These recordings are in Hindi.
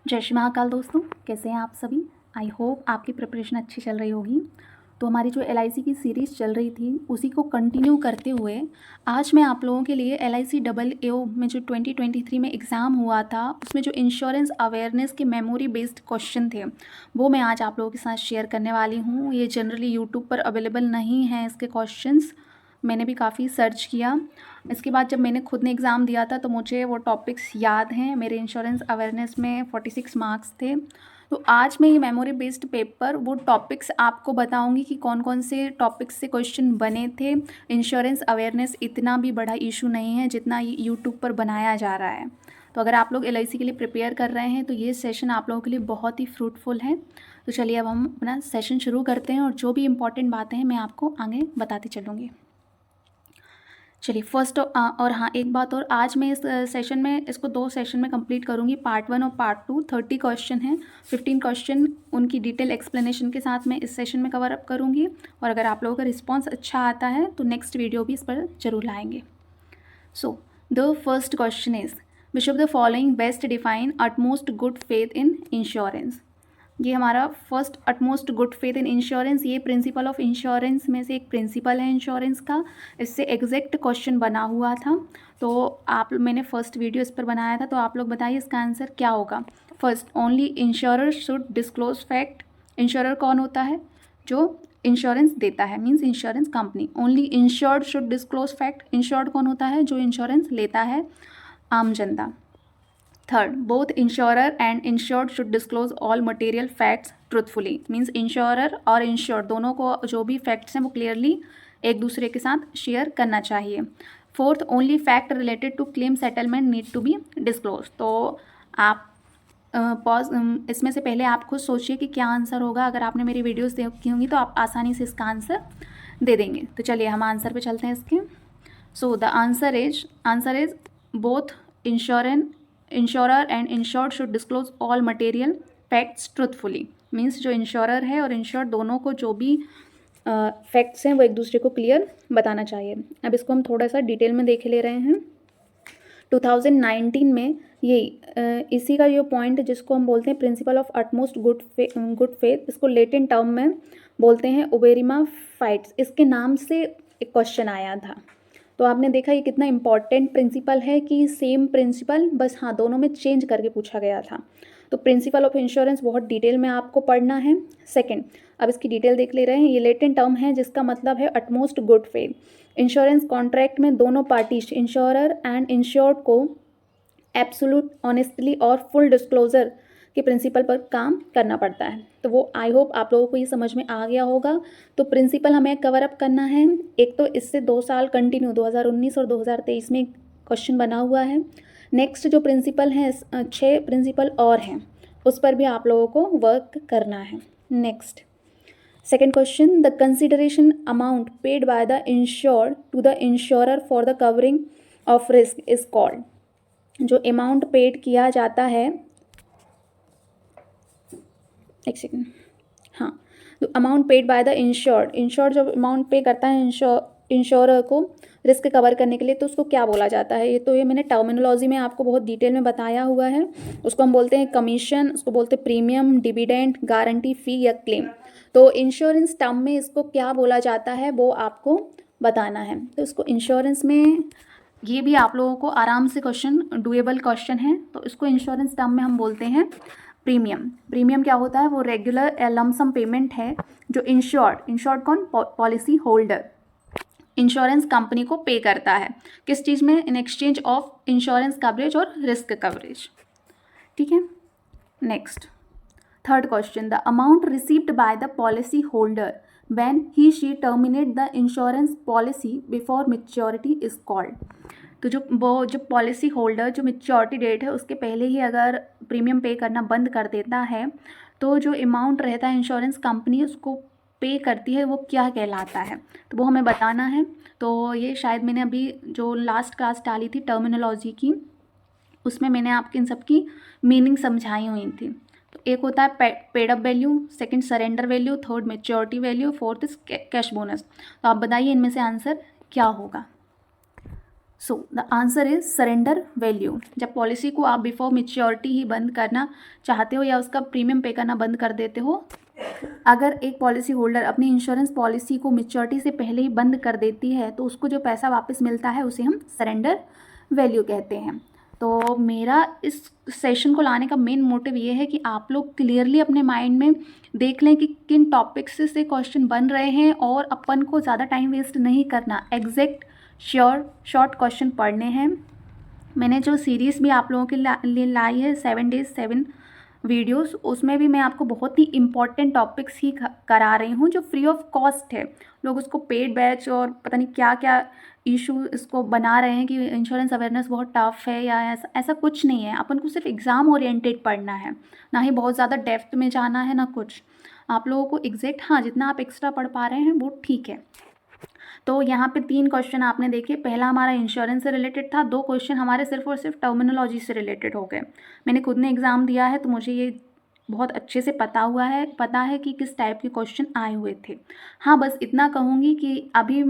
जय श्री महाकाल दोस्तों, कैसे हैं आप सभी। आई होप आपकी प्रिपरेशन अच्छी चल रही होगी। तो हमारी जो LIC की सीरीज़ चल रही थी उसी को कंटिन्यू करते हुए आज मैं आप लोगों के लिए LIC AAO में जो 2023 में एग्ज़ाम हुआ था उसमें जो इंश्योरेंस अवेयरनेस के मेमोरी बेस्ड क्वेश्चन थे वो मैं आज आप लोगों के साथ शेयर करने वाली हूँ। ये जनरली यूट्यूब पर अवेलेबल नहीं हैं इसके क्वेश्चंस, मैंने भी काफ़ी सर्च किया। इसके बाद जब मैंने खुद ने एग्ज़ाम दिया था तो मुझे वो टॉपिक्स याद हैं। मेरे इंश्योरेंस अवेयरनेस में 46 मार्क्स थे। तो आज मैं ये मेमोरी बेस्ड पेपर वो टॉपिक्स आपको बताऊंगी कि कौन कौन से टॉपिक्स से क्वेश्चन बने थे। इंश्योरेंस अवेयरनेस इतना भी बड़ा इशू नहीं है जितना ये यूट्यूब पर बनाया जा रहा है। तो अगर आप लोग LIC के लिए प्रिपेयर कर रहे हैं तो ये सेशन आप लोगों के लिए बहुत ही फ्रूटफुल है। तो चलिए अब हम अपना सेशन शुरू करते हैं और जो भी इंपॉर्टेंट बातें हैं मैं आपको आगे बताती चलूँगी। चलिए फर्स्ट और हाँ एक बात और, आज मैं इस सेशन में इसको 2 सेशन में कंप्लीट करूँगी, पार्ट 1 और पार्ट 2। 30 क्वेश्चन हैं, 15 क्वेश्चन उनकी डिटेल एक्सप्लेनेशन के साथ मैं इस सेशन में कवर अप करूँगी। और अगर आप लोगों का रिस्पॉन्स अच्छा आता है तो नेक्स्ट वीडियो भी इस पर जरूर लाएंगे। So the first question is which of the following best define utmost good faith in insurance. ये हमारा first utmost good faith in insurance, ये प्रिंसिपल ऑफ इंश्योरेंस में से एक प्रिंसिपल है इंश्योरेंस का। इससे एग्जैक्ट क्वेश्चन बना हुआ था। तो मैंने फर्स्ट वीडियो इस पर बनाया था, तो आप लोग बताइए इसका आंसर क्या होगा। First, only insurer should disclose fact. Insurer कौन होता है? जो इंश्योरेंस देता है, means insurance company. Only insured should disclose fact. Insured कौन होता है? जो इंश्योरेंस लेता है, आम जनता। Third, both insurer and insured should disclose all material facts truthfully. Means insurer और इंश्योर्ड दोनों को जो भी फैक्ट्स हैं वो क्लियरली एक दूसरे के साथ शेयर करना चाहिए। Fourth, only fact related to claim settlement need to be disclose. तो आप पॉज इसमें से पहले आप खुद सोचिए कि क्या आंसर होगा। अगर आपने मेरी वीडियोस देखी होंगी तो आप आसानी से इसका आंसर दे देंगे। तो चलिए हम आंसर पे चलते हैं इसके। सो the answer is both insurer and insured should disclose all material facts truthfully. Means जो इंश्योरर है और इंश्योर्ड दोनों को जो भी फैक्ट्स हैं वो एक दूसरे को क्लियर बताना चाहिए। अब इसको हम थोड़ा सा डिटेल में देख ले रहे हैं। 2019 में ये इसी का जो पॉइंट जिसको हम बोलते हैं principle of utmost good faith, इसको लेटिन टर्म में बोलते हैं उबेरिमा फाइट्स। इसके नाम से एक क्वेश्चन आया था। तो आपने देखा ये कितना इंपॉर्टेंट प्रिंसिपल है कि सेम प्रिंसिपल, बस हाँ दोनों में चेंज करके पूछा गया था। तो प्रिंसिपल ऑफ इंश्योरेंस बहुत डिटेल में आपको पढ़ना है। सेकंड, अब इसकी डिटेल देख ले रहे हैं। ये लेटिन टर्म है जिसका मतलब है utmost good faith. Insurance contract में दोनों पार्टीज इंश्योरर एंड इंश्योर्ड को एब्सोल्यूट ऑनेस्टली और फुल डिस्क्लोजर के प्रिंसिपल पर काम करना पड़ता है। तो वो आई होप आप लोगों को ये समझ में आ गया होगा। तो प्रिंसिपल हमें कवर अप करना है। एक तो इससे 2 साल कंटिन्यू 2019 और 2023 में क्वेश्चन बना हुआ है। नेक्स्ट जो प्रिंसिपल हैं 6 प्रिंसिपल और हैं उस पर भी आप लोगों को वर्क करना है। Next second question, the consideration amount paid by the insured to the insurer for the covering of risk is called. जो अमाउंट पेड किया जाता है, एक सेकेंड, हाँ, तो amount paid by the insured जो अमाउंट पे करता है इंश्योरर को रिस्क कवर करने के लिए, तो उसको क्या बोला जाता है। ये मैंने टर्मिनोलॉजी में आपको बहुत डिटेल में बताया हुआ है। उसको हम बोलते हैं कमीशन, उसको बोलते हैं प्रीमियम, डिविडेंड, गारंटी फी या क्लेम। तो इंश्योरेंस टर्म में इसको क्या बोला जाता है वो आपको बताना है। तो इसको इंश्योरेंस में ये भी आप लोगों को आराम से क्वेश्चन डुएबल क्वेश्चन है। तो इसको इंश्योरेंस टर्म में हम बोलते हैं प्रीमियम। प्रीमियम क्या होता है? वो रेगुलर लमसम पेमेंट है जो इंश्योर्ड कौन? पॉलिसी होल्डर इंश्योरेंस कंपनी को पे करता है। किस चीज़ में? In exchange of insurance coverage और रिस्क कवरेज। ठीक है। Next third question, the amount received by the policy holder when he she terminate the insurance policy before maturity is called. तो जो पॉलिसी होल्डर जो मैच्योरिटी डेट है उसके पहले ही अगर प्रीमियम पे करना बंद कर देता है तो जो अमाउंट रहता है इंश्योरेंस कंपनी उसको पे करती है वो क्या कहलाता है, तो वो हमें बताना है। तो ये शायद मैंने अभी जो लास्ट क्लास डाली थी टर्मिनोलॉजी की उसमें मैंने आपके इन सब की मीनिंग समझाई हुई थी। तो एक होता है paid up value, second surrender value, third maturity value, fourth is cash bonus. तो आप बताइए इनमें से आंसर क्या होगा। सो the answer is surrender value. जब पॉलिसी को आप बिफोर मेच्योरिटी ही बंद करना चाहते हो या उसका प्रीमियम पे करना बंद कर देते हो, अगर एक पॉलिसी होल्डर अपनी इंश्योरेंस पॉलिसी को मेच्योरिटी से पहले ही बंद कर देती है तो उसको जो पैसा वापस मिलता है उसे हम सरेंडर वैल्यू कहते हैं। तो मेरा इस सेशन को लाने का मेन मोटिव ये है कि आप लोग क्लियरली अपने माइंड में देख लें कि किन टॉपिक्स से क्वेश्चन बन रहे हैं और अपन को ज़्यादा टाइम वेस्ट नहीं करना, एग्जैक्ट शॉर्ट क्वेश्चन पढ़ने हैं। मैंने जो सीरीज़ भी आप लोगों के लिए लाई है 7 days 7 वीडियोस, उसमें भी मैं आपको बहुत ही इंपॉर्टेंट टॉपिक्स ही करा रही हूँ जो फ्री ऑफ कॉस्ट है। लोग उसको पेड बैच और पता नहीं क्या क्या इशू इसको बना रहे हैं कि इंश्योरेंस अवेयरनेस बहुत टफ है या ऐसा कुछ नहीं है। अपन को सिर्फ एग्ज़ाम ओरिएंटेड पढ़ना है, ना ही बहुत ज़्यादा डेप्थ में जाना है ना कुछ। आप लोगों को एग्जैक्ट हाँ जितना आप एक्स्ट्रा पढ़ पा रहे हैं वो ठीक है। तो यहाँ पे 3 क्वेश्चन आपने देखे। पहला हमारा इंश्योरेंस से रिलेटेड था, 2 क्वेश्चन हमारे सिर्फ और सिर्फ टर्मिनोलॉजी से रिलेटेड हो गए। मैंने खुद ने एग्ज़ाम दिया है तो मुझे ये बहुत अच्छे से पता है कि किस टाइप के क्वेश्चन आए हुए थे। हाँ, बस इतना कहूँगी कि अभी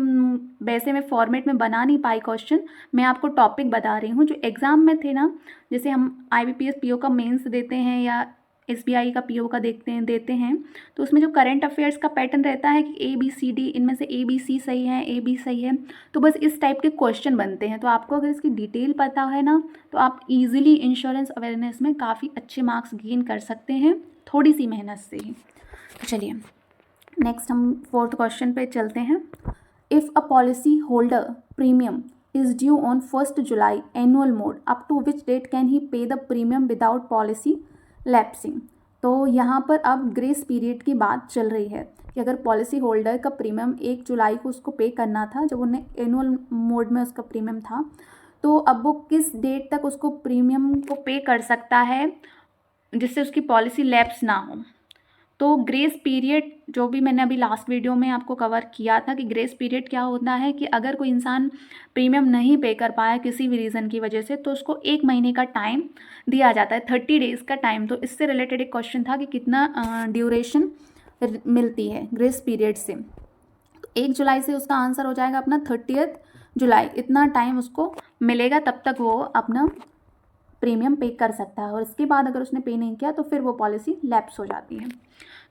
वैसे मैं फॉर्मेट में बना नहीं पाई क्वेश्चन, मैं आपको टॉपिक बता रही हूँ जो एग्ज़ाम में थे ना। जैसे हम IBPS PO का मेंस देते हैं या SBI का PO का देते हैं तो उसमें जो करंट अफेयर्स का पैटर्न रहता है कि ABCD, इनमें से ABC सही है, AB सही है, तो बस इस टाइप के क्वेश्चन बनते हैं। तो आपको अगर इसकी डिटेल पता है ना तो आप इजीली इंश्योरेंस अवेयरनेस में काफ़ी अच्छे मार्क्स गेन कर सकते हैं थोड़ी सी मेहनत से ही। तो चलिए नेक्स्ट हम 4th क्वेश्चन पे चलते हैं। If a policy holder premium is due on 1st July annual mode, up to which date can he pay the premium without policy lapsing? तो यहाँ पर अब ग्रेस पीरियड की बात चल रही है कि अगर पॉलिसी होल्डर का प्रीमियम 1 जुलाई को उसको पे करना था, जब उन्हें एनुअल मोड में उसका प्रीमियम था, तो अब वो किस डेट तक उसको प्रीमियम को पे कर सकता है जिससे उसकी पॉलिसी लैप्स ना हो। तो ग्रेस पीरियड जो भी मैंने अभी लास्ट वीडियो में आपको कवर किया था कि ग्रेस पीरियड क्या होता है कि अगर कोई इंसान प्रीमियम नहीं पे कर पाया किसी भी रीज़न की वजह से तो उसको 1 महीने का टाइम दिया जाता है, 30 डेज़ का टाइम। तो इससे रिलेटेड एक क्वेश्चन था कि कितना ड्यूरेशन मिलती है ग्रेस पीरियड से। 1 जुलाई से उसका आंसर हो जाएगा अपना 30 जुलाई, इतना टाइम उसको मिलेगा, तब तक वो अपना प्रीमियम पे कर सकता है। और इसके बाद अगर उसने पे नहीं किया तो फिर वो पॉलिसी लैप्स हो जाती है।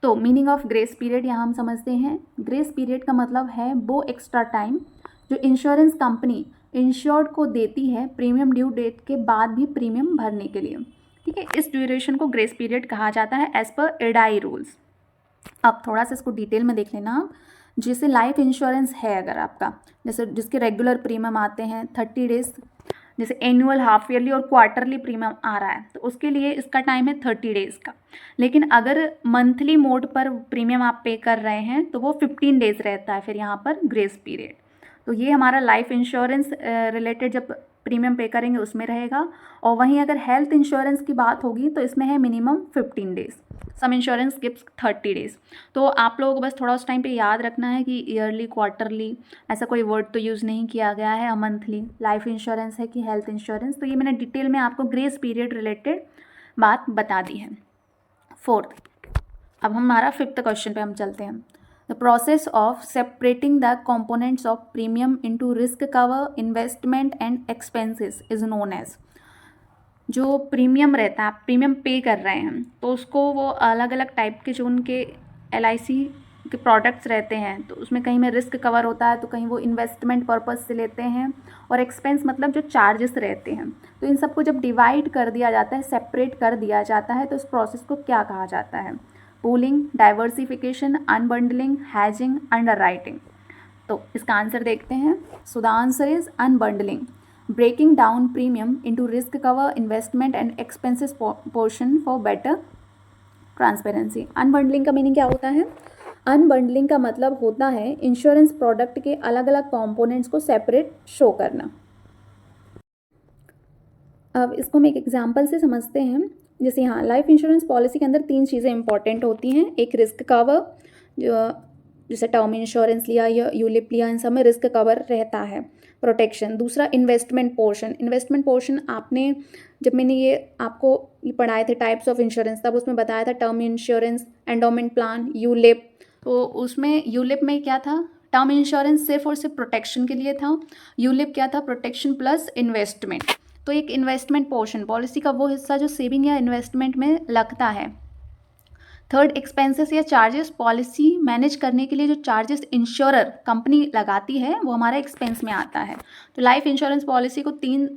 तो मीनिंग ऑफ ग्रेस पीरियड यहाँ हम समझते हैं, ग्रेस पीरियड का मतलब है वो एक्स्ट्रा टाइम जो इंश्योरेंस कंपनी इंश्योर्ड को देती है प्रीमियम ड्यू डेट के बाद भी प्रीमियम भरने के लिए। ठीक है, इस ड्यूरेशन को ग्रेस पीरियड कहा जाता है एज पर IRDAI रूल्स। अब थोड़ा सा इसको डिटेल में देख लेना आप। जैसे लाइफ इंश्योरेंस है अगर आपका, जैसे जिसके रेगुलर प्रीमियम आते हैं 30 डेज, जैसे एनुअल, हाफ ईयरली और क्वार्टरली प्रीमियम आ रहा है तो उसके लिए इसका टाइम है 30 डेज़ का। लेकिन अगर मंथली मोड पर प्रीमियम आप पे कर रहे हैं तो वो 15 डेज़ रहता है फिर यहाँ पर ग्रेस पीरियड। तो ये हमारा लाइफ इंश्योरेंस रिलेटेड जब प्रीमियम पे करेंगे उसमें रहेगा। और वहीं अगर हेल्थ इंश्योरेंस की बात होगी तो इसमें है minimum 15 days, some insurance gives 30 days. तो आप लोगों को बस थोड़ा उस टाइम पे याद रखना है कि ईयरली, क्वार्टरली ऐसा कोई वर्ड तो यूज़ नहीं किया गया है, मंथली लाइफ इंश्योरेंस है कि हेल्थ इंश्योरेंस। तो ये मैंने डिटेल में आपको ग्रेस पीरियड रिलेटेड बात बता दी है। 4th, अब हमारा 5th क्वेश्चन पे हम चलते हैं। The process of separating the components of premium into risk cover, investment and expenses is known as. जो प्रीमियम रहता है, आप प्रीमियम पे कर रहे हैं तो उसको वो अलग अलग टाइप के जो उनके LIC के प्रोडक्ट्स रहते हैं तो उसमें कहीं में रिस्क कवर होता है तो कहीं वो इन्वेस्टमेंट पर्पस से लेते हैं, और एक्सपेंस मतलब जो चार्जेस रहते हैं। तो इन सबको जब डिवाइड कर दिया जाता है, सेपरेट कर दिया जाता है, तो इस प्रोसेस को क्या कहा जाता है? Pooling, diversification, unbundling, hedging, underwriting. तो इसका आंसर देखते हैं। So the answer is unbundling, breaking down premium into risk cover, investment and expenses portion for better transparency। Unbundling का मीनिंग क्या होता है? अनबंडलिंग का मतलब होता है इंश्योरेंस प्रोडक्ट के अलग अलग कंपोनेंट्स को सेपरेट शो करना। अब इसको हम एक एग्जांपल से समझते हैं। जैसे यहाँ लाइफ इंश्योरेंस पॉलिसी के अंदर 3 चीज़ें इंपॉर्टेंट होती हैं। एक रिस्क कवर, जो जैसे टर्म इंश्योरेंस लिया या यूलिप लिया, इन सब में रिस्क कवर रहता है, प्रोटेक्शन। दूसरा इन्वेस्टमेंट पोर्शन। इन्वेस्टमेंट पोर्शन आपने, जब मैंने ये आपको ये पढ़ाए थे टाइप्स ऑफ इंश्योरेंस, तब उसमें बताया था term insurance, endowment plan, ULIP. तो उसमें यूलिप में क्या था? टर्म इंश्योरेंस सिर्फ और सिर्फ प्रोटेक्शन के लिए था, यूलिप क्या था, प्रोटेक्शन प्लस इन्वेस्टमेंट। तो एक इन्वेस्टमेंट पोर्शन, पॉलिसी का वो हिस्सा जो सेविंग या इन्वेस्टमेंट में लगता है। थर्ड, एक्सपेंसेस या चार्जेस, पॉलिसी मैनेज करने के लिए जो चार्जेस इंश्योरर कंपनी लगाती है वो हमारा एक्सपेंस में आता है। तो लाइफ इंश्योरेंस पॉलिसी को 3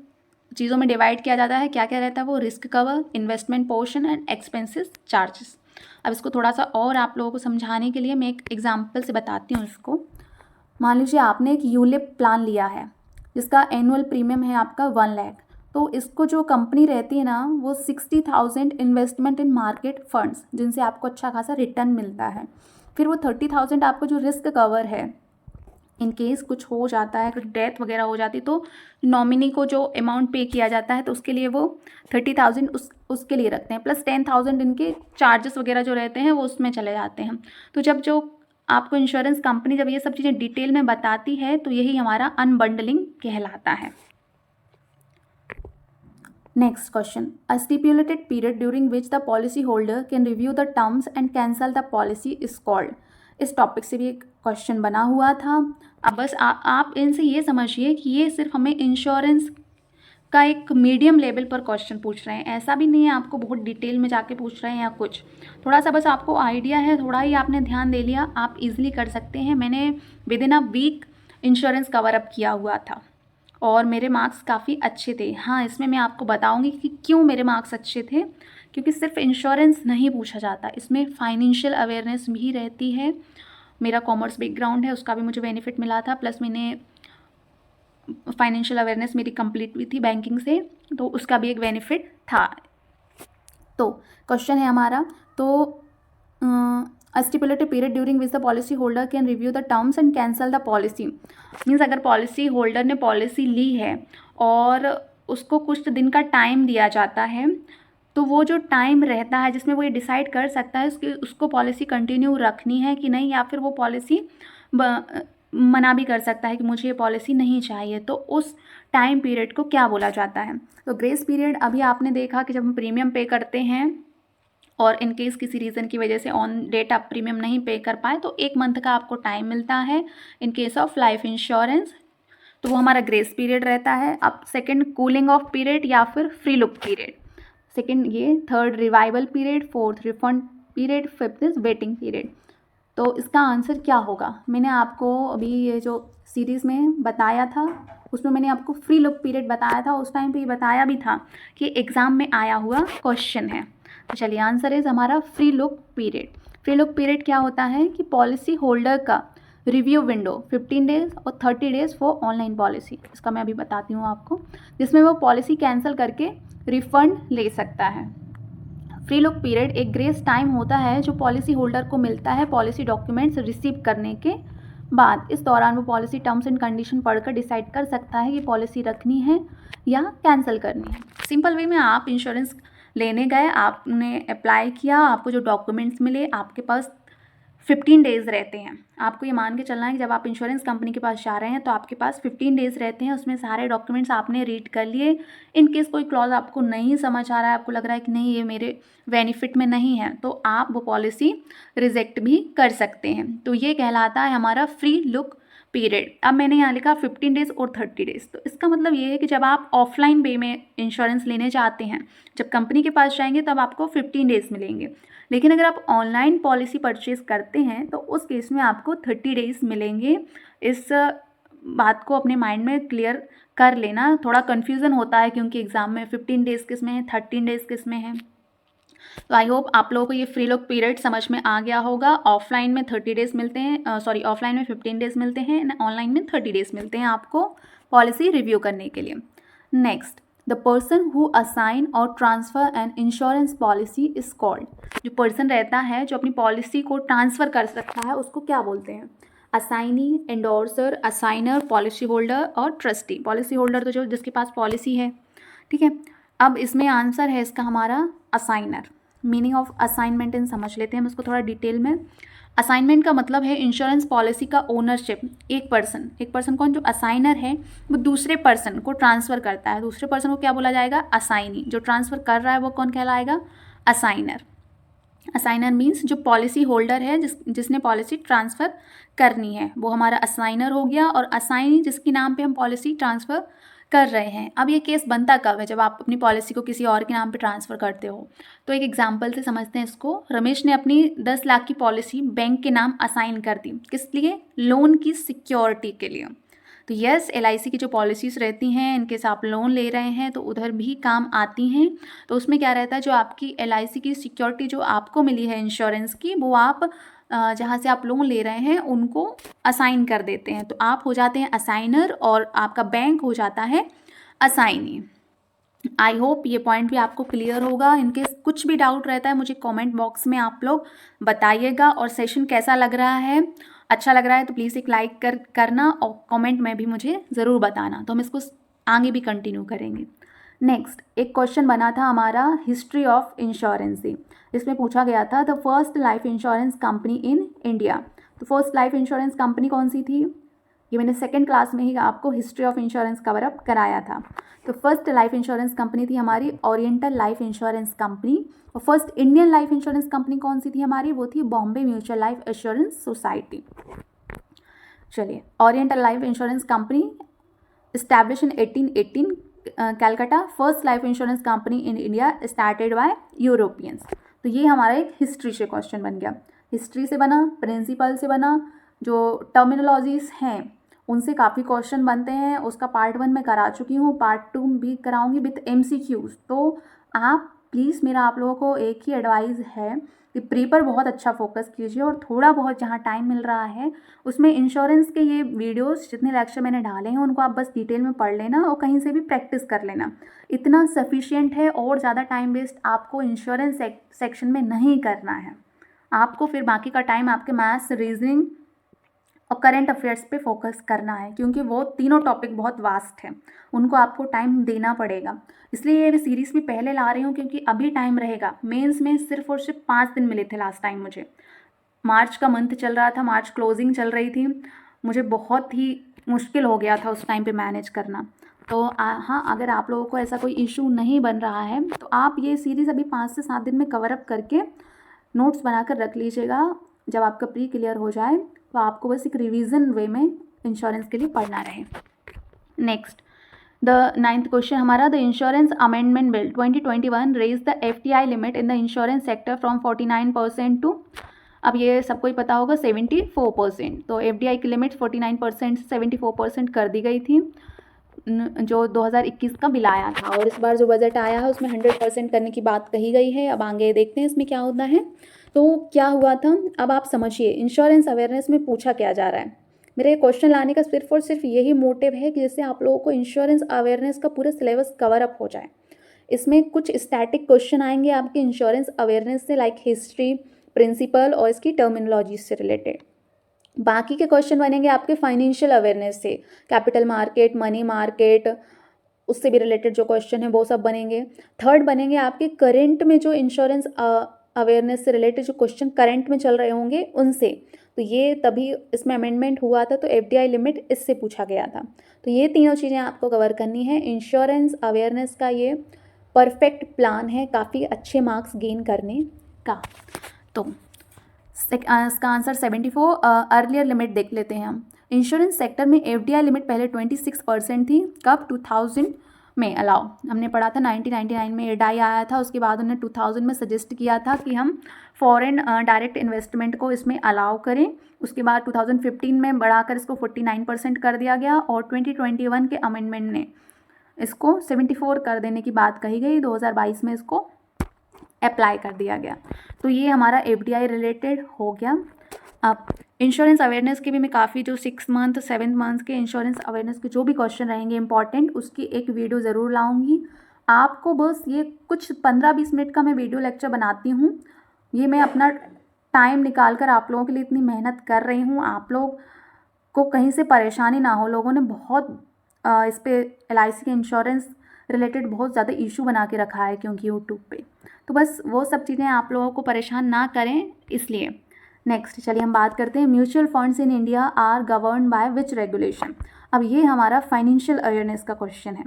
चीज़ों में डिवाइड किया जाता है। क्या क्या रहता है वो, risk cover, investment portion and expenses charges. अब इसको थोड़ा सा और आप लोगों को समझाने के लिए मैं एक एग्जाम्पल से बताती हूँ इसको। मान लीजिए आपने एक यूलिप प्लान लिया है जिसका एनुअल प्रीमियम है आपका 1 लाख। तो इसको जो कंपनी रहती है ना वो 60,000 इन्वेस्टमेंट इन मार्केट फंड्स जिनसे आपको अच्छा खासा रिटर्न मिलता है। फिर वो 30,000 आपको जो रिस्क कवर है, इन केस कुछ हो जाता है, कुछ डेथ वगैरह हो जाती तो नॉमिनी को जो अमाउंट पे किया जाता है तो उसके लिए वो 30,000 उसके लिए रखते हैं, प्लस 10,000 इनके चार्जेस वगैरह जो रहते हैं वो उसमें चले जाते हैं। तो जब जो आपको इंश्योरेंस कंपनी जब ये सब चीज़ें डिटेल में बताती है तो यही हमारा अनबंडलिंग कहलाता है। Next question, a stipulated period during which the policy holder can review the terms and cancel the policy is called. इस टॉपिक से भी एक क्वेश्चन बना हुआ था। अब बस आप इनसे ये समझिए कि ये सिर्फ हमें इंश्योरेंस का एक मीडियम लेवल पर क्वेश्चन पूछ रहे हैं, ऐसा भी नहीं है आपको बहुत डिटेल में जाके पूछ रहे हैं या कुछ, थोड़ा सा बस आपको आइडिया है, थोड़ा ही आपने ध्यान दे लिया, आप इजीली कर सकते हैं। मैंने within a week insurance cover up किया हुआ था और मेरे मार्क्स काफ़ी अच्छे थे। हाँ, इसमें मैं आपको बताऊंगी कि क्यों मेरे मार्क्स अच्छे थे, क्योंकि सिर्फ इंश्योरेंस नहीं पूछा जाता, इसमें फाइनेंशियल अवेयरनेस भी रहती है। मेरा कॉमर्स बैकग्राउंड है, उसका भी मुझे बेनिफिट मिला था, प्लस मैंने फाइनेंशियल अवेयरनेस मेरी कंप्लीट हुई थी बैंकिंग से, तो उसका भी एक बेनिफिट था। तो क्वेश्चन है हमारा, तो stipulated period during which the policy holder can review the terms and cancel the policy. Means अगर पॉलिसी होल्डर ने पॉलिसी ली है और उसको कुछ दिन का टाइम दिया जाता है, तो वो जो टाइम रहता है जिसमें वो ये डिसाइड कर सकता है उसको पॉलिसी कंटिन्यू रखनी है कि नहीं, या फिर वो पॉलिसी मना भी कर सकता है कि मुझे ये पॉलिसी नहीं चाहिए। तो उस टाइम पीरियड को क्या बोला जाता है। तो ग्रेस पीरियड अभी आपने देखा कि जब हम प्रीमियम पे करते हैं और इन केस किसी रीज़न की वजह से ऑन डेट आप प्रीमियम नहीं पे कर पाए तो 1 मंथ का आपको टाइम मिलता है in case of life insurance, तो वो हमारा ग्रेस पीरियड रहता है। अब सेकंड कूलिंग ऑफ पीरियड या फिर फ्री लुक पीरियड, सेकंड ये, third revival period, fourth refund period, fifth is waiting period. तो इसका आंसर क्या होगा, मैंने आपको अभी ये जो सीरीज़ में बताया था उसमें मैंने आपको फ्री लुक पीरियड बताया था, उस टाइम पे ये बताया भी था कि एग्ज़ाम में आया हुआ क्वेश्चन है। तो चलिए आंसर इज़ हमारा free look period. Free look period क्या होता है कि पॉलिसी होल्डर का रिव्यू विंडो 15 डेज़ और 30 डेज़ फॉर ऑनलाइन पॉलिसी, इसका मैं अभी बताती हूँ आपको, जिसमें वो पॉलिसी कैंसिल करके रिफ़ंड ले सकता है। फ्री लुक पीरियड एक ग्रेस टाइम होता है जो पॉलिसी होल्डर को मिलता है पॉलिसी डॉक्यूमेंट्स रिसीव करने के बाद। इस दौरान वो पॉलिसी टर्म्स एंड कंडीशन पढ़कर डिसाइड कर सकता है कि पॉलिसी रखनी है या कैंसिल करनी है। सिंपल वे में आप इंश्योरेंस लेने गए, आपने अप्लाई किया, आपको जो डॉक्यूमेंट्स मिले, आपके पास 15 डेज़ रहते हैं। आपको ये मान के चलना है कि जब आप इंश्योरेंस कंपनी के पास जा रहे हैं तो आपके पास 15 डेज़ रहते हैं, उसमें सारे डॉक्यूमेंट्स आपने रीड कर लिए। इन केस कोई क्लॉज आपको नहीं समझ आ रहा है, आपको लग रहा है कि नहीं ये मेरे बेनिफिट में नहीं है, तो आप वो पॉलिसी रिजेक्ट भी कर सकते हैं। तो ये कहलाता है हमारा फ्री लुक पीरियड। अब मैंने यहाँ लिखा 15 डेज़ और 30 डेज़, तो इसका मतलब ये है कि जब आप ऑफलाइन वे में इंश्योरेंस लेने जाते हैं, जब कंपनी के पास जाएंगे तब आपको 15 डेज़ मिलेंगे, लेकिन अगर आप ऑनलाइन पॉलिसी परचेज़ करते हैं तो उस केस में आपको 30 डेज़ मिलेंगे। इस बात को अपने माइंड में क्लियर कर लेना, थोड़ा कन्फ्यूज़न होता है क्योंकि एग्ज़ाम में 15 डेज़ किस में है, 13 डेज़ किस में है। तो आई होप आप लोगों को ये फ्री लुक पीरियड समझ में आ गया होगा। ऑफलाइन में 30 डेज़ मिलते हैं, ऑफलाइन में 15 डेज़ मिलते हैं, ऑनलाइन में 30 डेज़ मिलते हैं आपको पॉलिसी रिव्यू करने के लिए। Next, the person who assign or transfer an insurance policy is called. जो पर्सन रहता है जो अपनी पॉलिसी को ट्रांसफ़र कर सकता है उसको क्या बोलते हैं? असाइनी, एंडोर्सर, असाइनर, पॉलिसी होल्डर और ट्रस्टी। पॉलिसी होल्डर तो जो जिसके पास पॉलिसी है, ठीक है। अब इसमें आंसर है इसका हमारा असाइनर। मीनिंग ऑफ असाइनमेंट इन समझ लेते हैं हम इसको थोड़ा डिटेल में। असाइनमेंट का मतलब है इंश्योरेंस पॉलिसी का ओनरशिप एक पर्सन कौन, जो असाइनर है वो दूसरे पर्सन को ट्रांसफ़र करता है। दूसरे पर्सन को क्या बोला जाएगा? असाइनी। जो ट्रांसफ़र कर रहा है वो कौन कहलाएगा? असाइनर। असाइनर मीन्स जो पॉलिसी होल्डर है, जिसने पॉलिसी ट्रांसफ़र करनी है, वो हमारा असाइनर हो गया। और असाइनी जिसके नाम पे हम पॉलिसी ट्रांसफ़र कर रहे हैं। अब ये केस बनता कब है? जब आप अपनी पॉलिसी को किसी और के नाम पे ट्रांसफ़र करते हो। तो एक एग्जांपल से समझते हैं इसको। रमेश ने अपनी 10 लाख की पॉलिसी बैंक के नाम असाइन कर दी। किस लिए? लोन की सिक्योरिटी के लिए। तो यस, LIC की जो पॉलिसीज़ रहती हैं, इनके से आप लोन ले रहे हैं तो उधर भी काम आती हैं। तो उसमें क्या रहता है, जो आपकी LIC की सिक्योरिटी जो आपको मिली है इंश्योरेंस की, वो आप जहाँ से आप लोन ले रहे हैं उनको असाइन कर देते हैं। तो आप हो जाते हैं असाइनर और आपका बैंक हो जाता है असाइनी। आई होप ये पॉइंट भी आपको क्लियर होगा। इनकेस कुछ भी डाउट रहता है मुझे कमेंट बॉक्स में आप लोग बताइएगा। और सेशन कैसा लग रहा है, अच्छा लग रहा है तो प्लीज़ एक लाइक करना और कमेंट में भी मुझे ज़रूर बताना, तो हम इसको आगे भी कंटिन्यू करेंगे। नेक्स्ट एक क्वेश्चन बना था हमारा हिस्ट्री ऑफ इंश्योरेंस से। इसमें पूछा गया था the first life insurance company in India. तो फर्स्ट लाइफ इंश्योरेंस कंपनी कौन सी थी? ये मैंने सेकेंड क्लास में ही आपको history of insurance cover up कराया था। तो फर्स्ट लाइफ इंश्योरेंस कंपनी थी हमारी ओरिएंटल लाइफ इंश्योरेंस कंपनी। और first Indian life insurance company कौन सी थी हमारी? वो थी Bombay mutual life assurance society. चलिए, oriental life insurance company established in 1818 Calcutta. First life insurance company in India started by Europeans. तो ये हमारा एक हिस्ट्री से क्वेश्चन बन गया। हिस्ट्री से बना, प्रिंसिपल से बना, जो टर्मिनोलॉजीज हैं उनसे काफ़ी क्वेश्चन बनते हैं। उसका पार्ट 1 मैं करा चुकी हूँ, पार्ट 2 भी कराऊंगी विथ MCQs। तो आप प्लीज़, मेरा आप लोगों को एक ही एडवाइस है कि प्री पर बहुत अच्छा फोकस कीजिए और थोड़ा बहुत जहाँ टाइम मिल रहा है उसमें इंश्योरेंस के ये वीडियोस जितने लेक्चर मैंने डाले हैं उनको आप बस डिटेल में पढ़ लेना और कहीं से भी प्रैक्टिस कर लेना। इतना सफिशिएंट है और ज़्यादा टाइम वेस्ट आपको इंश्योरेंस सेक्शन में नहीं करना है। आपको फिर बाकी का टाइम आपके मैथ्स, रीजनिंग और करंट अफेयर्स पे फोकस करना है, क्योंकि वो तीनों टॉपिक बहुत वास्ट हैं, उनको आपको टाइम देना पड़ेगा। इसलिए ये सीरीज़ भी पहले ला रही हूँ क्योंकि अभी टाइम रहेगा। मेंस में सिर्फ और सिर्फ 5 दिन मिले थे लास्ट टाइम मुझे। मार्च का मंथ चल रहा था, मार्च क्लोजिंग चल रही थी, मुझे बहुत ही मुश्किल हो गया था उस टाइम पे मैनेज करना। तो हाँ, अगर आप लोगों को ऐसा कोई इशू नहीं बन रहा है तो आप ये सीरीज़ अभी 5 से 7 दिन में कवर अप करके नोट्स बनाकर रख लीजिएगा। जब आपका प्री क्लियर हो जाए तो आपको बस एक रिवीजन वे में इंश्योरेंस के लिए पढ़ना रहे। नेक्स्ट द 9th क्वेश्चन हमारा, the insurance amendment bill 2021 raise the FDI limit in the insurance sector from 49% to, अब ये सबको ही पता होगा, 74%। तो FDI की लिमिट 49% से 74% कर दी गई थी जो 2021 का बिल आया था। और इस बार जो बजट आया है उसमें 100% करने की बात कही गई है। अब आगे देखते हैं इसमें क्या होता है। तो क्या हुआ था, अब आप समझिए इंश्योरेंस अवेयरनेस में पूछा क्या जा रहा है। मेरे क्वेश्चन लाने का सिर्फ और सिर्फ यही मोटिव है कि जिससे आप लोगों को इंश्योरेंस अवेयरनेस का पूरा सिलेबस कवर अप हो जाए। इसमें कुछ स्टैटिक क्वेश्चन आएंगे आपके इंश्योरेंस अवेयरनेस से, लाइक हिस्ट्री, प्रिंसिपल और इसकी टर्मिनोलॉजी से रिलेटेड। बाकी के क्वेश्चन बनेंगे आपके फाइनेंशियल अवेयरनेस से, कैपिटल मार्केट, मनी मार्केट, उससे भी रिलेटेड जो क्वेश्चन है वो सब बनेंगे। थर्ड बनेंगे आपके करंट में जो इंश्योरेंस अवेयरनेस से रिलेटेड जो क्वेश्चन करंट में चल रहे होंगे उनसे। तो ये तभी इसमें अमेंडमेंट हुआ था, तो FDI लिमिट इससे पूछा गया था। तो ये तीनों चीज़ें आपको कवर करनी है। इंश्योरेंस अवेयरनेस का ये परफेक्ट प्लान है काफ़ी अच्छे मार्क्स गेन करने का। तो इसका आंसर 74। अर्लियर लिमिट देख लेते हैं हम। इंश्योरेंस सेक्टर में FDI लिमिट पहले 26% थी, कब? 2000 में अलाउ, हमने पढ़ा था 1999 में एडाई आया था, उसके बाद उन्होंने 2000 में सजेस्ट किया था कि हम फॉरेन डायरेक्ट इन्वेस्टमेंट को इसमें अलाउ करें। उसके बाद 2015 में बढ़ाकर इसको 49% कर दिया गया और 2021 के अमेंडमेंट ने इसको 74 कर देने की बात कही गई। 2022 में इसको अप्लाई कर दिया गया। तो ये हमारा FDI रिलेटेड हो गया। अब इंश्योरेंस अवेयरनेस के भी मैं काफ़ी जो 6 मंथ 7 मंथ के इंश्योरेंस अवेयरनेस के जो भी क्वेश्चन रहेंगे इंपॉर्टेंट, उसकी एक वीडियो ज़रूर लाऊंगी आपको। बस ये कुछ 15-20 मिनट का मैं वीडियो लेक्चर बनाती हूँ, ये मैं अपना टाइम निकाल कर आप लोगों के लिए इतनी मेहनत कर रही हूँ। आप लोग को कहीं से परेशानी ना हो। लोगों ने बहुत इस पर LIC के इंश्योरेंस रिलेटेड बहुत ज़्यादा इशू बना के रखा है क्योंकि यूट्यूब पे, तो बस वो सब चीज़ें आप लोगों को परेशान ना करें इसलिए। नेक्स्ट चलिए हम बात करते हैं, mutual funds in India are govern by which regulation. अब ये हमारा फाइनेंशियल अवेयरनेस का क्वेश्चन है,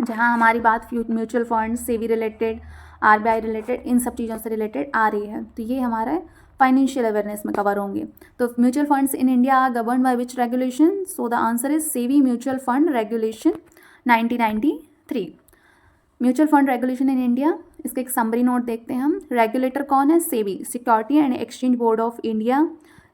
जहाँ हमारी बात म्यूचुअल फंड्स से भी रिलेटेड RBI रिलेटेड, इन सब चीज़ों से रिलेटेड आ रही है। तो ये हमारा फाइनेंशियल अवेयरनेस में कवर होंगे। तो mutual funds in India are govern by which regulation? So the answer is SEBI mutual fund regulation 1993। Mutual fund regulation in India, इसका एक समरी नोट देखते हैं हम। रेगुलेटर कौन है? SEBI, security and exchange board of India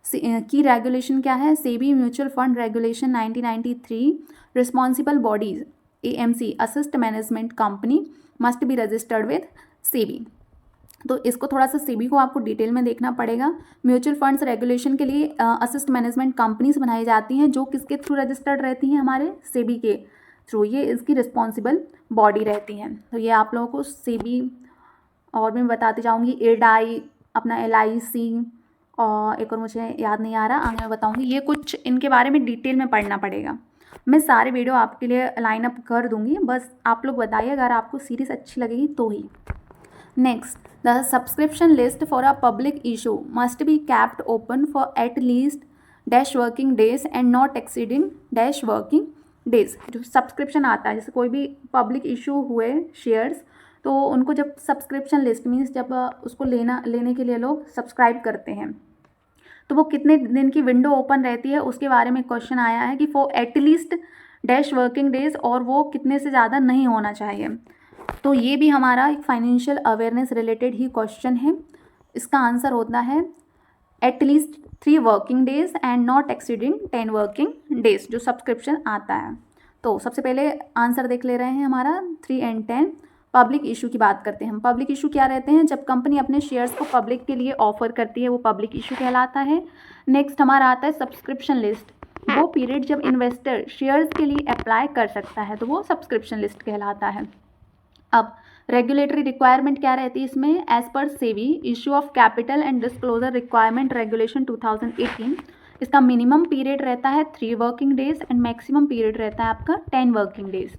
की रेगुलेशन क्या है? SEBI mutual fund regulation 1993। Responsible bodies AMC, assist management company, must be registered with SEBI. तो इसको थोड़ा सा सेबी को आपको डिटेल में देखना पड़ेगा। म्यूचुअल फंड्स रेगुलेशन के लिए असिस्ट मैनेजमेंट कंपनीज बनाई जाती हैं जो किसके थ्रू रजिस्टर्ड रहती हैं? हमारे सेबी के थ्रू। ये इसकी रिस्पॉन्सिबल बॉडी रहती हैं। तो ये आप लोगों को सेबी और भी मैं बताती जाऊँगी, IRDAI, अपना LIC, और एक और मुझे याद नहीं आ रहा, आगे मैं बताऊँगी। ये कुछ इनके बारे में डिटेल में पढ़ना पड़ेगा। मैं सारे वीडियो आपके लिए लाइन अप कर दूँगी, बस आप लोग बताइए अगर आपको सीरीज़ अच्छी लगेगी तो ही। Next, the subscription list for a public issue must be kept open for at least dash working days and not exceeding dash working days. जो सब्सक्रिप्शन आता है, जैसे कोई भी पब्लिक इशू हुए शेयर्स, तो उनको जब सब्सक्रिप्शन लिस्ट मीन्स जब उसको लेने के लिए लोग सब्सक्राइब करते हैं, तो वो कितने दिन की विंडो ओपन रहती है उसके बारे में क्वेश्चन आया है कि for at least dash working days, और वो कितने से ज़्यादा नहीं होना चाहिए। तो ये भी हमारा एक फाइनेंशियल अवेयरनेस रिलेटेड ही क्वेश्चन है। इसका आंसर होता है at least 3 working days and not exceeding 10 working days, जो सब्सक्रिप्शन आता है। तो सबसे पहले आंसर देख ले रहे हैं हमारा 3 and 10। पब्लिक इशू की बात करते हैं हम। पब्लिक इशू क्या रहते हैं? जब कंपनी अपने शेयर्स को पब्लिक के लिए ऑफर करती है, वो पब्लिक इशू कहलाता है। नेक्स्ट हमारा आता है सब्सक्रिप्शन लिस्ट। वो पीरियड जब इन्वेस्टर शेयर्स के लिए अप्लाई कर सकता है, तो वो सब्सक्रिप्शन लिस्ट कहलाता है। अब रेगुलेटरी रिक्वायरमेंट क्या रहती है इसमें? एज पर SEBI issue of capital and disclosure requirement regulation 2018, इसका मिनिमम पीरियड रहता है 3 working days and maximum period रहता है आपका 10 वर्किंग डेज।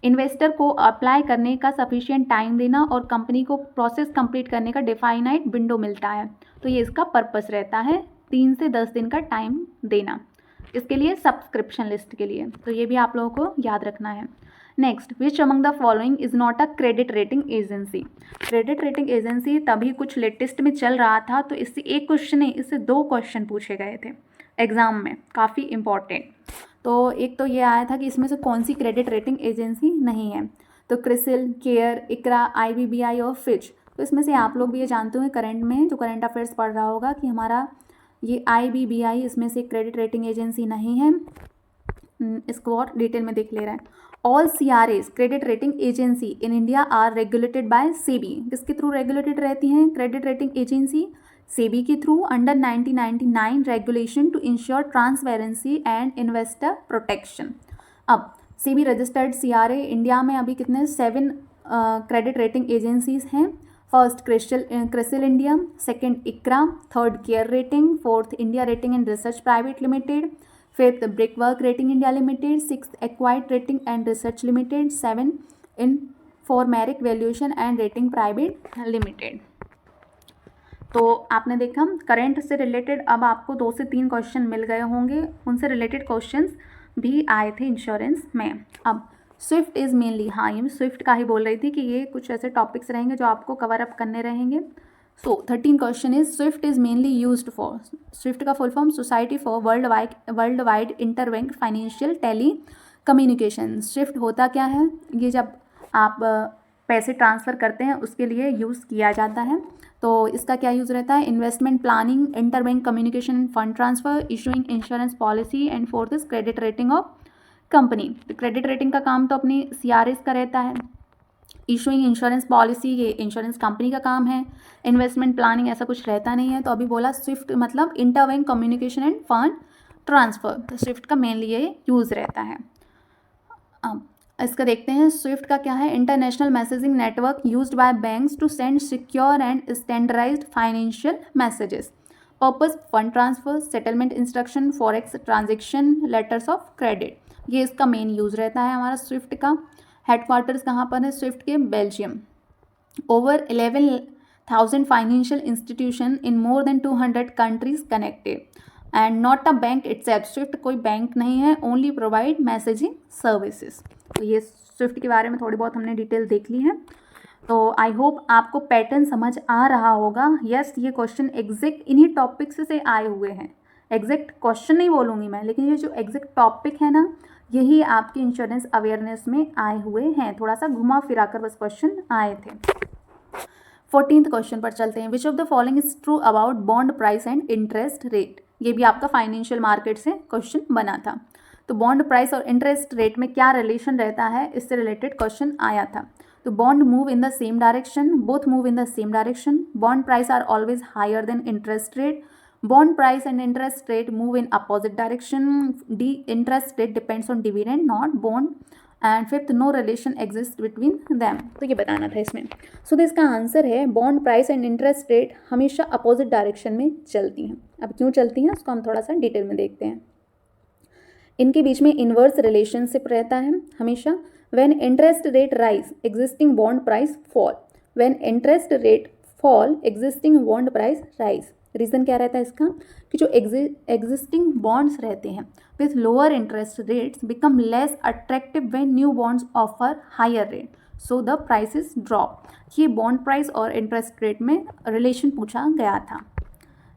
इन्वेस्टर को अप्लाई करने का सफिशिएंट टाइम देना और कंपनी को प्रोसेस कंप्लीट करने का डिफाइनाइट विंडो मिलता है। तो ये इसका पर्पस रहता है, 3 से 10 दिन का टाइम देना इसके लिए, सब्सक्रिप्शन लिस्ट के लिए। तो ये भी आप लोगों को याद रखना है। Next, which among the following is not a credit rating agency? Credit rating agency तभी कुछ लेटेस्ट में चल रहा था, तो इससे एक क्वेश्चन नहीं, इससे 2 क्वेश्चन पूछे गए थे एग्जाम में, काफ़ी इंपॉर्टेंट। तो एक तो ये आया था कि इसमें से कौन सी क्रेडिट रेटिंग एजेंसी नहीं है। तो क्रिसिल, केयर, इकरा, IBBI और फिच। तो इसमें से आप लोग भी ये जानते होंगे, करंट में जो करंट अफेयर्स पढ़ रहा होगा, कि हमारा ये IBBI इसमें से क्रेडिट रेटिंग एजेंसी नहीं है। इसको और डिटेल में देख ले रहे हैं। All CRAs credit rating agency in India are regulated by SEBI. किसके थ्रू रेगुलेटेड रहती हैं क्रेडिट रेटिंग एजेंसी? सेबी के through, under 1999 regulation to ensure transparency and investor protection. अब सेबी रजिस्टर्ड CRA इंडिया में अभी कितने 7 क्रेडिट रेटिंग एजेंसीज हैं। First CRISIL India, second ICRA, third CARE rating, fourth India rating and research private limited, fifth Brickwork rating India limited, sixth Acuite rating and research limited, 7 Infomerics valuation and rating private limited. तो आपने देखा करंट से रिलेटेड अब आपको 2 से 3 क्वेश्चन मिल गए होंगे, उनसे रिलेटेड क्वेश्चंस भी आए थे इंश्योरेंस में। अब स्विफ्ट इज़ मेनली, हाँ ये मैं स्विफ्ट का ही बोल रही थी कि ये कुछ ऐसे टॉपिक्स रहेंगे जो आपको कवर अप करने रहेंगे। So 13 question is SWIFT is mainly used for, SWIFT का full form society for world wide interbank financial telecommunication. SWIFT होता क्या है? ये जब आप पैसे ट्रांसफ़र करते हैं उसके लिए यूज़ किया जाता है। तो इसका क्या यूज़ रहता है? Investment planning, interbank communication, fund transfer, issuing insurance policy and fourth is credit rating of company. तो क्रेडिट रेटिंग का काम तो अपनी CRAs का रहता है। इशूइंग इंश्योरेंस पॉलिसी ये इंश्योरेंस कंपनी का काम है। इन्वेस्टमेंट प्लानिंग ऐसा कुछ रहता नहीं है। तो अभी बोला स्विफ्ट मतलब interbank communication end fund transfer, तो स्विफ्ट का मेनली ये यूज़ रहता है। अब इसका देखते हैं स्विफ्ट का क्या है। International messaging network used by banks to send secure and standardised financial messages. Purpose fund transfer, settlement instruction, forex transaction, letters of credit, ये इसका मेन यूज़ रहता है हमारा स्विफ्ट का। हेडक्वार्टर्स कहाँ पर है स्विफ्ट के? Belgium. Over 11,000 financial institution in more than 200 countries connected and not a bank itself. Swift कोई बैंक नहीं है, ओनली प्रोवाइड मैसेजिंग सर्विसेज। तो ये स्विफ्ट के बारे में थोड़ी बहुत हमने डिटेल देख ली है। तो आई होप आपको पैटर्न समझ आ रहा होगा। यस, ये क्वेश्चन एग्जैक्ट इन्हीं टॉपिक्स से आए हुए हैं। एग्जैक्ट क्वेश्चन नहीं बोलूँगी मैं, लेकिन ये जो एग्जैक्ट टॉपिक है ना, यही आपके इंश्योरेंस अवेयरनेस में आए हुए हैं। थोड़ा सा घुमा फिरा कर बस क्वेश्चन आए थे। 14th क्वेश्चन पर चलते हैं। Which of the following is true about bond price and interest rate. ये भी आपका फाइनेंशियल मार्केट से क्वेश्चन बना था। तो बॉन्ड प्राइस और इंटरेस्ट रेट में क्या रिलेशन रहता है, इससे रिलेटेड क्वेश्चन आया था। तो bond move in the same direction, both move in the same direction, bond price are always higher than interest rate, bond price and interest rate move in opposite direction, d interest rate depends on dividend not bond, and fifth no relation exist between them. तो ये बताना था इसमें। सो इसका आंसर है bond price and interest rate हमेशा अपोजिट डायरेक्शन में चलती हैं। अब क्यों चलती हैं उसको हम थोड़ा सा डिटेल में देखते हैं। इनके बीच में इन्वर्स रिलेशनशिप रहता है हमेशा। When interest rate rise existing bond price fall, when interest rate fall existing bond price rise. Reason क्या रहता है इसका कि जो एग्जिस्टिंग बॉन्ड्स रहते हैं with lower interest rates become less attractive when new bonds offer higher rate, so the prices drop. ये बॉन्ड प्राइस और इंटरेस्ट रेट में रिलेशन पूछा गया था।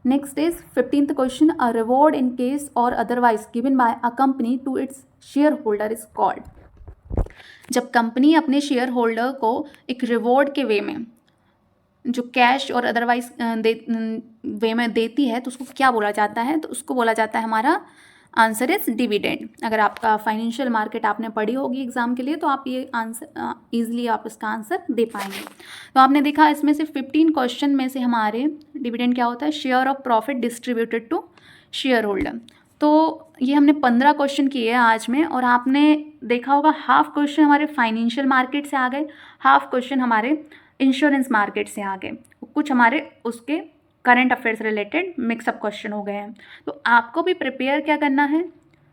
Next is 15th question. A reward in case or otherwise given by a company to its shareholder is called. जब कंपनी अपने शेयर होल्डर को एक रिवॉर्ड के वे में जो कैश और अदरवाइज वे में देती है तो उसको क्या बोला जाता है, तो उसको बोला जाता है हमारा आंसर इज डिविडेंड। अगर आपका फाइनेंशियल मार्केट आपने पढ़ी होगी एग्जाम के लिए तो आप ये आंसर ईजिली आप इसका आंसर दे पाएंगे। तो आपने देखा इसमें से 15 क्वेश्चन में से हमारे डिविडेंड क्या होता है, share of profit distributed to shareholder. तो ये हमने 15 क्वेश्चन किए हैं आज में, और आपने देखा होगा हाफ क्वेश्चन हमारे फाइनेंशियल मार्केट से आ गए, हाफ क्वेश्चन हमारे इंश्योरेंस मार्केट से आ गए, कुछ हमारे उसके current affairs related mix up question हो गए हैं। तो आपको भी प्रिपेयर क्या करना है,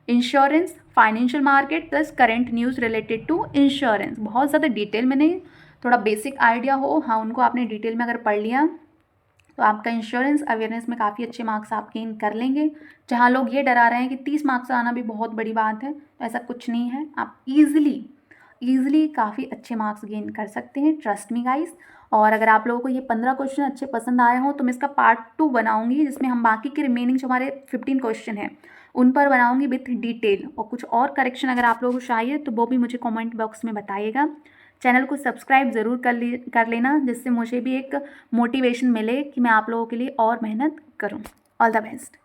insurance, financial market plus current news related to insurance. बहुत ज़्यादा डिटेल में नहीं, थोड़ा बेसिक आइडिया हो, हाँ उनको आपने डिटेल में अगर पढ़ लिया तो आपका इंश्योरेंस अवेयरनेस में काफ़ी अच्छे मार्क्स आप गेन कर लेंगे। जहाँ लोग ये डरा रहे हैं कि 30 मार्क्स आना भी बहुत बड़ी बात है, तो ऐसा कुछ नहीं है, आप ईजिली काफ़ी अच्छे मार्क्स गेन कर सकते हैं, ट्रस्ट मी गाइस। और अगर आप लोगों को ये 15 क्वेश्चन अच्छे पसंद आए हों तो मैं इसका पार्ट 2 बनाऊंगी, जिसमें हम बाकी के रिमेनिंग जो हमारे 15 क्वेश्चन हैं उन पर बनाऊंगी विथ डिटेल, और कुछ और करेक्शन अगर आप लोगों को चाहिए तो वो भी मुझे कमेंट बॉक्स में बताइएगा। चैनल को सब्सक्राइब ज़रूर कर लेना, जिससे मुझे भी एक मोटिवेशन मिले कि मैं आप लोगों के लिए और मेहनत करूँ। All the best.